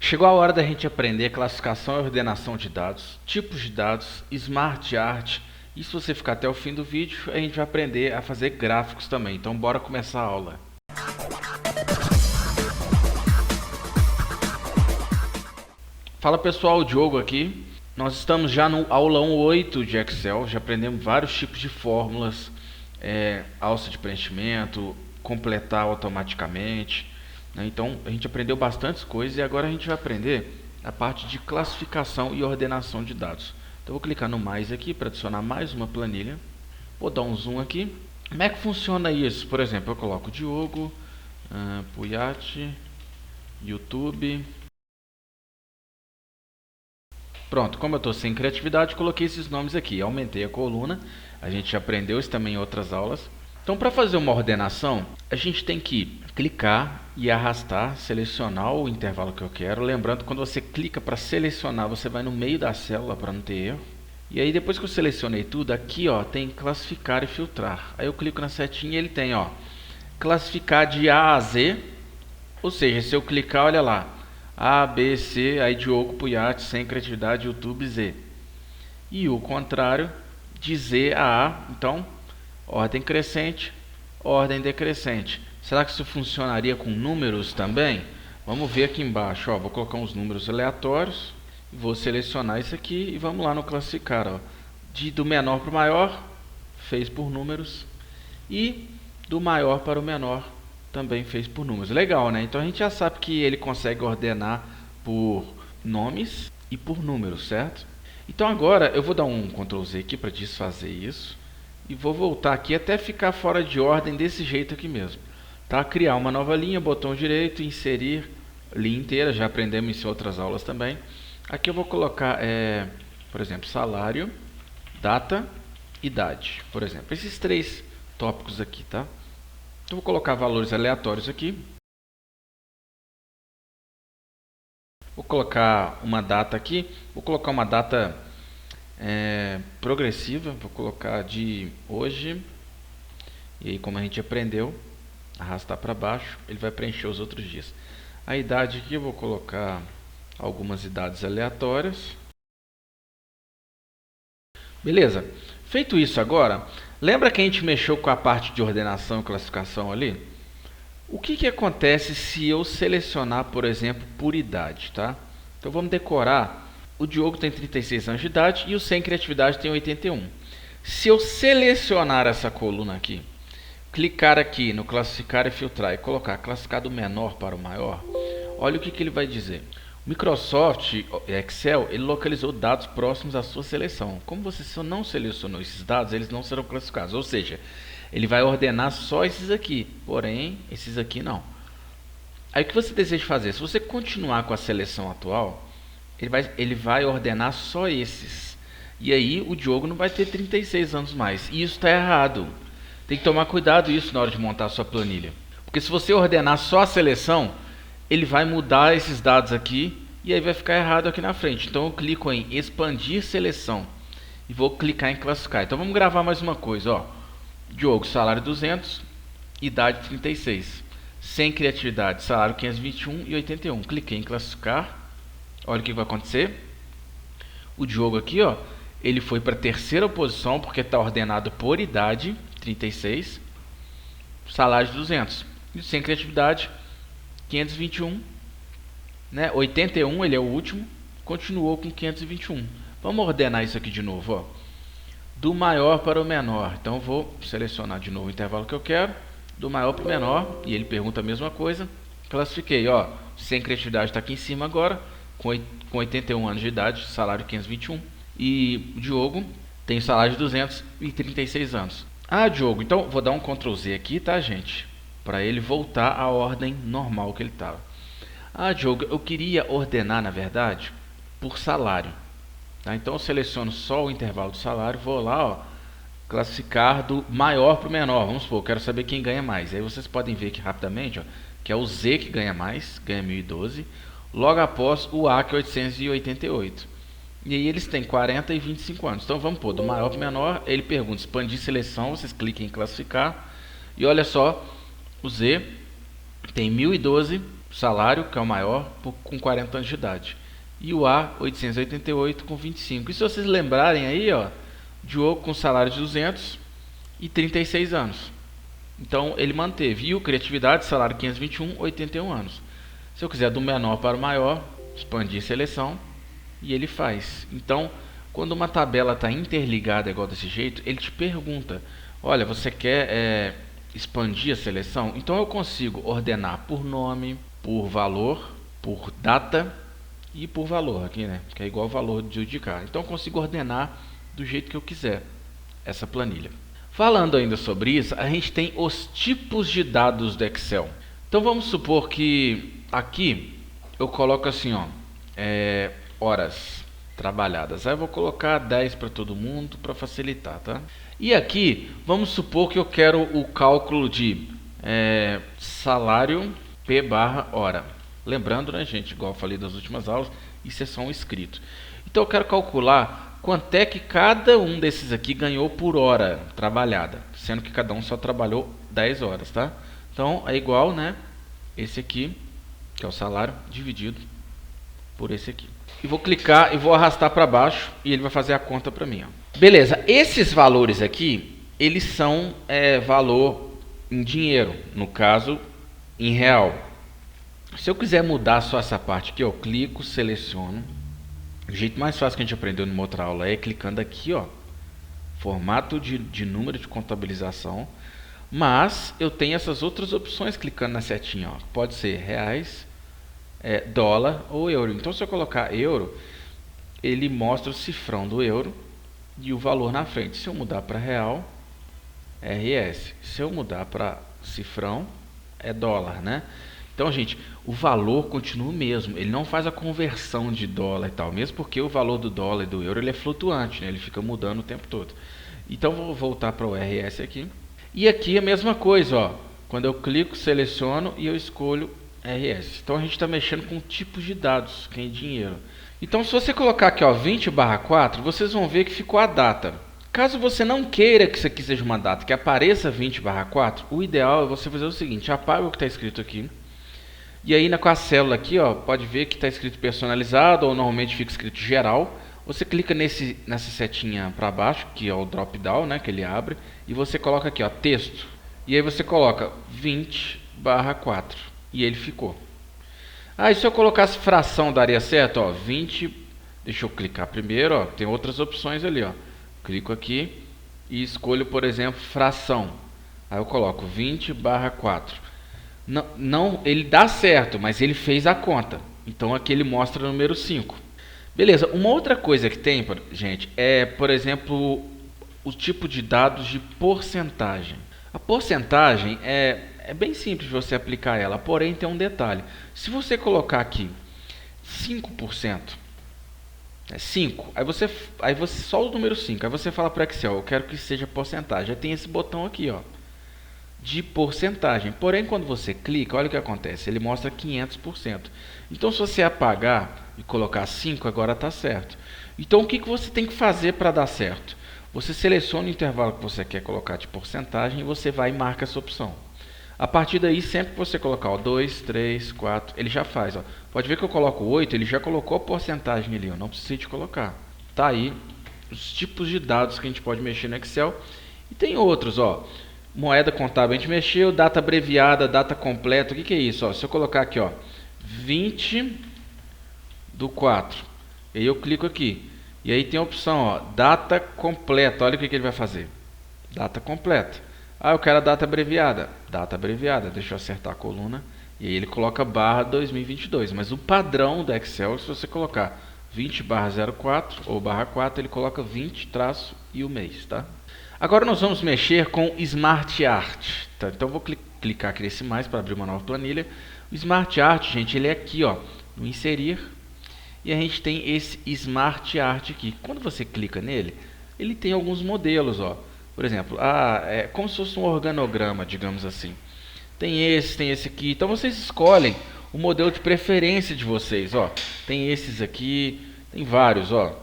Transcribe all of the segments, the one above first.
Chegou a hora da gente aprender classificação e ordenação de dados, tipos de dados, Smart Art. E se você ficar até o fim do vídeo, a gente vai aprender a fazer gráficos também. Então bora começar a aula. Fala pessoal, o Diogo aqui. Nós estamos já no aulão 8 de Excel, já aprendemos vários tipos de fórmulas, alça de preenchimento, completar automaticamente. Então a gente aprendeu bastantes coisas e agora a gente vai aprender a parte de classificação e ordenação de dados. Então eu vou clicar no mais aqui para adicionar mais uma planilha. Vou dar um zoom aqui. Como é que funciona isso? Por exemplo, eu coloco Diogo, Puyat, YouTube. Pronto, como eu estou sem criatividade, coloquei esses nomes aqui. Aumentei a coluna. A gente já aprendeu isso também em outras aulas. Então, para fazer uma ordenação, a gente tem que clicar e arrastar, selecionar o intervalo que eu quero. Lembrando, quando você clica para selecionar, você vai no meio da célula para não ter erro. E aí, depois que eu selecionei tudo, aqui ó, tem classificar e filtrar. Aí eu clico na setinha e ele tem ó, classificar de A a Z. Ou seja, se eu clicar, olha lá, A, B, C, aí Diogo, Puyat, sem criatividade, YouTube, Z. E o contrário, de Z a A, então, ordem crescente, ordem decrescente. Será que isso funcionaria com números também? Vamos ver aqui embaixo. Ó, vou colocar uns números aleatórios. Vou selecionar isso aqui e vamos lá no classificar. Ó. Do menor para o maior, fez por números. E do maior para o menor, também fez por números. Legal, né? Então a gente já sabe que ele consegue ordenar por nomes e por números, certo? Então agora eu vou dar um Ctrl Z aqui para desfazer isso. E vou voltar aqui até ficar fora de ordem desse jeito aqui mesmo. Tá? Criar uma nova linha, botão direito, inserir linha inteira, já aprendemos isso em outras aulas também. Aqui eu vou colocar, por exemplo, salário, data, idade, por exemplo. Esses três tópicos aqui, tá? Então vou colocar valores aleatórios aqui. Vou colocar uma data aqui, vou colocar uma data progressiva, vou colocar de hoje. E aí, como a gente aprendeu, arrastar para baixo, ele vai preencher os outros dias. A idade aqui eu vou colocar algumas idades aleatórias. Beleza? Feito isso agora, lembra que a gente mexeu com a parte de ordenação e classificação ali? O que acontece se eu selecionar, por exemplo, por idade, tá? Então vamos decorar. O Diogo tem 36 anos de idade e o sem criatividade tem 81. Se eu selecionar essa coluna aqui, clicar aqui no classificar e filtrar e colocar classificar do menor para o maior, olha o que ele vai dizer. O Microsoft Excel, ele localizou dados próximos à sua seleção. Como você não selecionou esses dados, eles não serão classificados. Ou seja, ele vai ordenar só esses aqui, porém, esses aqui não. Aí o que você deseja fazer? Se você continuar com a seleção atual, ele vai ordenar só esses. E aí o Diogo não vai ter 36 anos mais. E isso está errado. Tem que tomar cuidado isso na hora de montar a sua planilha. Porque se você ordenar só a seleção, ele vai mudar esses dados aqui e aí vai ficar errado aqui na frente. Então eu clico em expandir seleção e vou clicar em classificar. Então vamos gravar mais uma coisa. Ó. Diogo, salário 200, idade 36. Sem criatividade, salário 521 e 81. Cliquei em classificar. Olha o que vai acontecer. O Diogo aqui, ó, ele foi para a terceira posição porque está ordenado por idade, 36, salário de 200. E sem criatividade, 521, né? 81, ele é o último, continuou com 521. Vamos ordenar isso aqui de novo, ó. Do maior para o menor. Então vou selecionar de novo o intervalo que eu quero, do maior para o menor, e ele pergunta a mesma coisa. Classifiquei, ó, sem criatividade está aqui em cima agora, com 81 anos de idade, salário 521. E o Diogo tem salário de 236 anos. Ah, Diogo, então vou dar um Ctrl Z aqui, tá, gente? Para ele voltar à ordem normal que ele estava. Ah, Diogo, eu queria ordenar, na verdade, por salário. Tá? Então eu seleciono só o intervalo do salário, vou lá, ó, classificar do maior para o menor. Vamos supor, eu quero saber quem ganha mais. Aí vocês podem ver aqui rapidamente, ó, que é o Z que ganha mais, ganha 1012. Logo após o A, que é 888. E aí eles têm 40 e 25 anos. Então vamos pôr do maior para o menor. Ele pergunta expandir seleção, vocês cliquem em classificar. E olha só, o Z tem 1012, salário, que é o maior, com 40 anos de idade. E o A, 888 com 25. E se vocês lembrarem aí, ó, Diogo com salário de 200 e 36 anos. Então ele manteve. E o criatividade, salário 521, 81 anos. Se eu quiser do menor para o maior, expandir seleção e ele faz. Então, quando uma tabela está interligada igual desse jeito, ele te pergunta: olha, você quer expandir a seleção? Então eu consigo ordenar por nome, por valor, por data e por valor aqui, né? Que é igual ao valor de cá. Então eu consigo ordenar do jeito que eu quiser essa planilha. Falando ainda sobre isso, a gente tem os tipos de dados do Excel. Então vamos supor que aqui eu coloco assim, ó, horas trabalhadas. Aí eu vou colocar 10 para todo mundo para facilitar, tá? E aqui vamos supor que eu quero o cálculo de salário P barra hora. Lembrando, né, gente, igual eu falei das últimas aulas, isso é só um escrito. Então eu quero calcular quanto é que cada um desses aqui ganhou por hora trabalhada, sendo que cada um só trabalhou 10 horas, tá? Então é igual, né, esse aqui, que é o salário, dividido por esse aqui. E vou clicar e vou arrastar para baixo e ele vai fazer a conta para mim, ó. Beleza, esses valores aqui, eles são valor em dinheiro, no caso em real. Se eu quiser mudar só essa parte aqui, eu clico, seleciono. O jeito mais fácil que a gente aprendeu numa outra aula é clicando aqui, ó, formato de número de contabilização. Mas eu tenho essas outras opções clicando na setinha, ó. Pode ser reais, dólar ou euro. Então se eu colocar euro, ele mostra o cifrão do euro e o valor na frente. Se eu mudar para real, RS. Se eu mudar para cifrão, é dólar, né? Então, gente, o valor continua o mesmo. Ele não faz a conversão de dólar e tal, mesmo porque o valor do dólar e do euro ele é flutuante, né? Ele fica mudando o tempo todo. Então, vou voltar para o RS aqui. E aqui a mesma coisa, ó. Quando eu clico, seleciono e eu escolho RS. Então, a gente está mexendo com tipos de dados, que é dinheiro. Então, se você colocar aqui, ó, 20/4, vocês vão ver que ficou a data. Caso você não queira que isso aqui seja uma data, que apareça 20/4, o ideal é você fazer o seguinte: apaga o que está escrito aqui. E aí com a célula aqui, ó, pode ver que está escrito personalizado ou normalmente fica escrito geral. Você clica nessa setinha para baixo, que é o drop down, né, que ele abre, e você coloca aqui, ó, texto. E aí você coloca 20/4 e ele ficou. E se eu colocasse fração daria certo, ó, 20, deixa eu clicar primeiro, ó, tem outras opções ali, ó. Clico aqui e escolho, por exemplo, fração. Aí eu coloco 20/4. Não, ele dá certo, mas ele fez a conta. Então aqui ele mostra o número 5. Beleza, uma outra coisa que tem, gente, é, por exemplo, o tipo de dados de porcentagem. A porcentagem é bem simples de você aplicar ela, porém tem um detalhe. Se você colocar aqui 5%, 5, aí você só o número 5, aí você fala para o Excel, eu quero que seja porcentagem. Aí tem esse botão aqui, ó, de porcentagem. Porém, quando você clica, olha o que acontece, ele mostra 500%. Então, se você apagar e colocar 5, agora está certo. Então, o que você tem que fazer para dar certo? Você seleciona o intervalo que você quer colocar de porcentagem e você vai e marca essa opção. A partir daí, sempre que você colocar 2, 3, 4, ele já faz. Ó. Pode ver que eu coloco 8, ele já colocou a porcentagem ali, eu não preciso de colocar. Tá aí os tipos de dados que a gente pode mexer no Excel. E tem outros, ó. Moeda contábil a gente mexeu, data abreviada, data completa. O que é isso? Ó, se eu colocar aqui, ó, 20/4, e aí eu clico aqui. E aí tem a opção, ó, data completa. Olha o que ele vai fazer. Data completa. Eu quero a data abreviada. Data abreviada. Deixa eu acertar a coluna. E aí ele coloca /2022. Mas o padrão do Excel, se você colocar 20/04 ou /4, ele coloca 20 traço e o mês, tá? Agora nós vamos mexer com Smart Art. Tá? Então eu vou clicar aqui nesse mais para abrir uma nova planilha. O Smart Art, gente, ele é aqui, ó, no inserir. E a gente tem esse Smart Art aqui. Quando você clica nele, ele tem alguns modelos, ó. Por exemplo, é como se fosse um organograma, digamos assim. Tem esse aqui. Então vocês escolhem o modelo de preferência de vocês, ó. Tem esses aqui, tem vários, ó.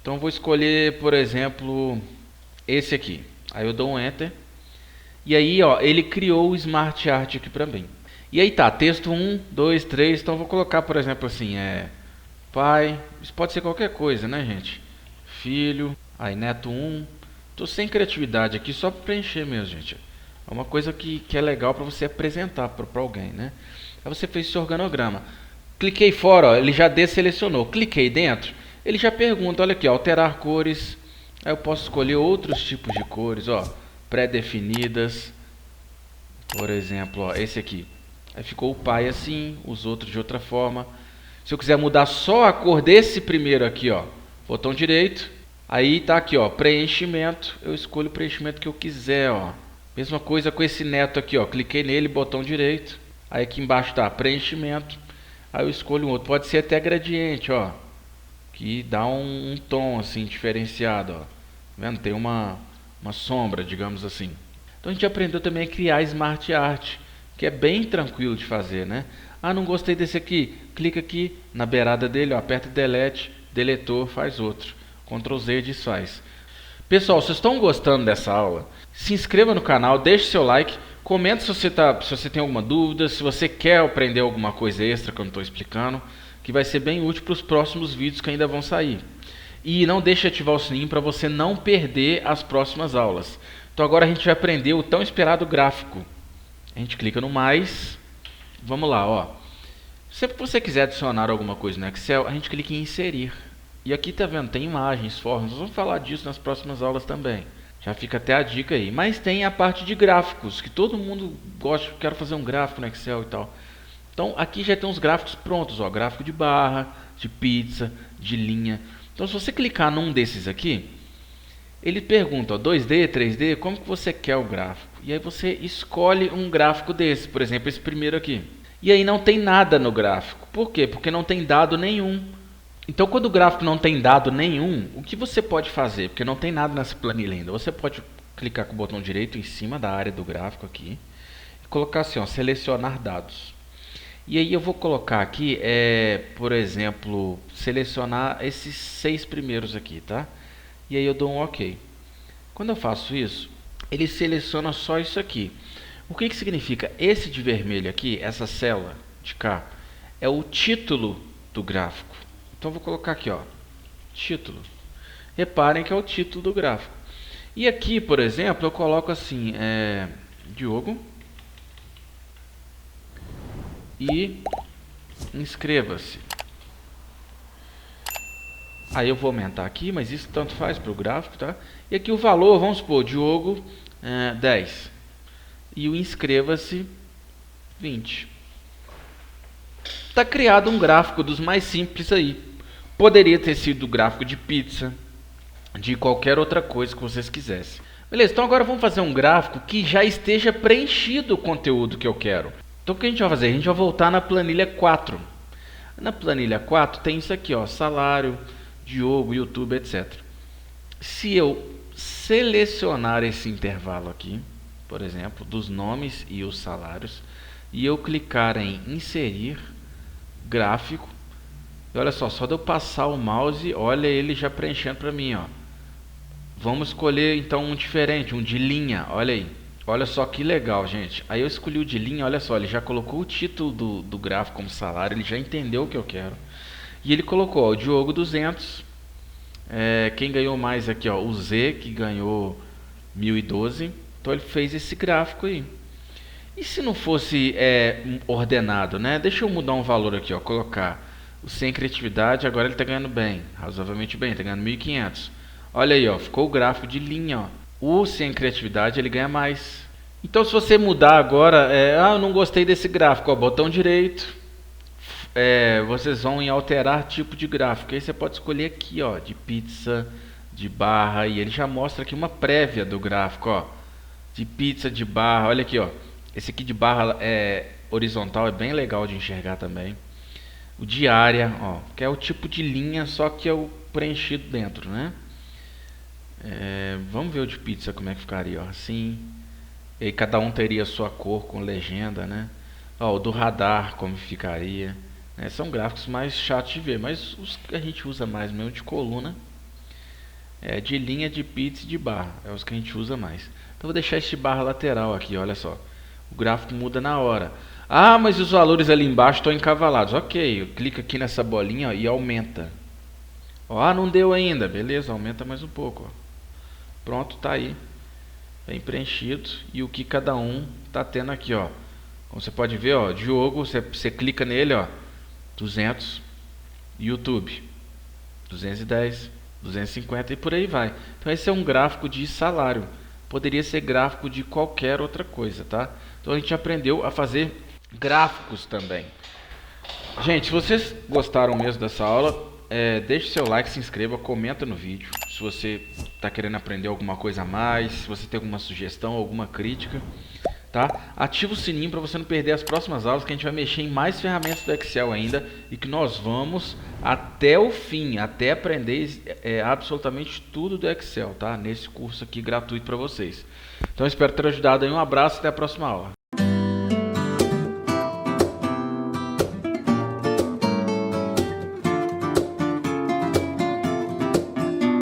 Então eu vou escolher, por exemplo, esse aqui. Aí eu dou um Enter. E aí, ó, ele criou o Smart Art aqui para mim. E aí tá, texto 1, 2, 3, então eu vou colocar, por exemplo, assim, pai, isso pode ser qualquer coisa, né, gente? Filho, aí neto 1. Tô sem criatividade aqui, só para preencher mesmo, gente. É uma coisa que é legal para você apresentar para alguém, né? Aí você fez esse organograma. Cliquei fora, ó, ele já desselecionou. Cliquei dentro, ele já pergunta, olha aqui, ó, alterar cores. Aí eu posso escolher outros tipos de cores, ó, pré-definidas. Por exemplo, ó, esse aqui. Aí ficou o pai assim, os outros de outra forma. Se eu quiser mudar só a cor desse primeiro aqui, ó, botão direito. Aí tá aqui, ó, preenchimento. Eu escolho o preenchimento que eu quiser, ó. Mesma coisa com esse neto aqui, ó. Cliquei nele, botão direito. Aí aqui embaixo tá preenchimento. Aí eu escolho um outro. Pode ser até gradiente, ó, que dá um tom assim diferenciado, ó. Tá vendo? Tem uma sombra, digamos assim. Então a gente aprendeu também a criar Smart Art, que é bem tranquilo de fazer, né? Ah, não gostei desse aqui. Clica aqui na beirada dele, ó, aperta Delete, deletou, faz outro. Ctrl Z desfaz. Pessoal, vocês estão gostando dessa aula? Se inscreva no canal, deixe seu like, comenta se você tem alguma dúvida, se você quer aprender alguma coisa extra que eu não estou explicando, que vai ser bem útil para os próximos vídeos que ainda vão sair. E não deixe de ativar o sininho para você não perder as próximas aulas. Então agora a gente vai aprender o tão esperado gráfico. A gente clica no mais. Vamos lá, ó. Sempre que você quiser adicionar alguma coisa no Excel, a gente clica em inserir. E aqui tá vendo, tem imagens, formas. Nós vamos falar disso nas próximas aulas também. Já fica até a dica aí. Mas tem a parte de gráficos, que todo mundo gosta, quero fazer um gráfico no Excel e tal. Então aqui já tem os gráficos prontos, ó, gráfico de barra, de pizza, de linha. Então se você clicar num desses aqui, ele pergunta, ó, 2D, 3D, como que você quer o gráfico? E aí você escolhe um gráfico desse, por exemplo, esse primeiro aqui. E aí não tem nada no gráfico. Por quê? Porque não tem dado nenhum. Então quando o gráfico não tem dado nenhum, o que você pode fazer? Porque não tem nada nessa planilha ainda. Você pode clicar com o botão direito em cima da área do gráfico aqui e colocar assim, ó, selecionar dados. E aí eu vou colocar aqui, por exemplo, selecionar esses 6 primeiros aqui, tá? E aí eu dou um OK. Quando eu faço isso, ele seleciona só isso aqui. O que significa? Esse de vermelho aqui, essa célula de cá, é o título do gráfico. Então eu vou colocar aqui, ó, título. Reparem que é o título do gráfico. E aqui, por exemplo, eu coloco assim, Diogo e inscreva-se. Aí eu vou aumentar aqui, mas isso tanto faz para o gráfico, tá? E aqui o valor, vamos supor, Diogo 10. E o inscreva-se 20. Está criado um gráfico dos mais simples aí. Poderia ter sido gráfico de pizza, de qualquer outra coisa que vocês quisessem. Beleza, então agora vamos fazer um gráfico que já esteja preenchido o conteúdo que eu quero. Então o que a gente vai fazer? A gente vai voltar na planilha 4. Na planilha 4 tem isso aqui, ó, salário, Diogo, YouTube, etc. Se eu selecionar esse intervalo aqui, por exemplo, dos nomes e os salários, e eu clicar em inserir gráfico, e olha só de eu passar o mouse, olha ele já preenchendo para mim, ó. Vamos escolher então um diferente, um de linha, olha aí. Olha só que legal, gente. Aí eu escolhi o de linha, olha só, ele já colocou o título do gráfico como salário, ele já entendeu o que eu quero. E ele colocou, ó, o Diogo 200, quem ganhou mais aqui, ó, o Z, que ganhou 1012. Então ele fez esse gráfico aí. E se não fosse ordenado, né? Deixa eu mudar um valor aqui, ó, colocar o sem criatividade, agora ele está ganhando bem, razoavelmente bem, está ganhando 1500. Olha aí, ó, ficou o gráfico de linha, ó. O sem criatividade ele ganha mais. Então se você mudar agora, eu não gostei desse gráfico, ó, botão direito, vocês vão em alterar tipo de gráfico. Aí você pode escolher aqui, ó, de pizza, de barra, e ele já mostra aqui uma prévia do gráfico, ó, de pizza, de barra. Olha aqui, ó, esse aqui de barra horizontal é bem legal de enxergar também. O de área, ó, que é o tipo de linha, só que é o preenchido dentro, né? Vamos ver o de pizza como é que ficaria, ó, assim. E aí cada um teria a sua cor com legenda, né? Ó, o do radar como ficaria, né? São gráficos mais chatos de ver, mas os que a gente usa mais mesmo de coluna, de linha, de pizza e de barra, é os que a gente usa mais. Então vou deixar este barra lateral aqui, olha só. O gráfico muda na hora. Ah, mas os valores ali embaixo estão encavalados. Ok, clica aqui nessa bolinha ó, e aumenta. Ó, ah, não deu ainda. Beleza, aumenta mais um pouco. Ó. Pronto, tá aí. Bem preenchido. E o que cada um tá tendo aqui, ó. Como você pode ver, ó, Diogo, você clica nele, ó, 200. YouTube, 210, 250 e por aí vai. Então esse é um gráfico de salário. Poderia ser gráfico de qualquer outra coisa, tá? Então a gente aprendeu a fazer gráficos também. Gente, se vocês gostaram mesmo dessa aula, deixe seu like, se inscreva, comenta no vídeo. Se você está querendo aprender alguma coisa a mais, se você tem alguma sugestão, alguma crítica, tá? Ativa o sininho para você não perder as próximas aulas, que a gente vai mexer em mais ferramentas do Excel ainda e que nós vamos até o fim, até aprender absolutamente tudo do Excel, tá? Nesse curso aqui gratuito para vocês. Então espero ter ajudado aí. Um abraço, até a próxima aula.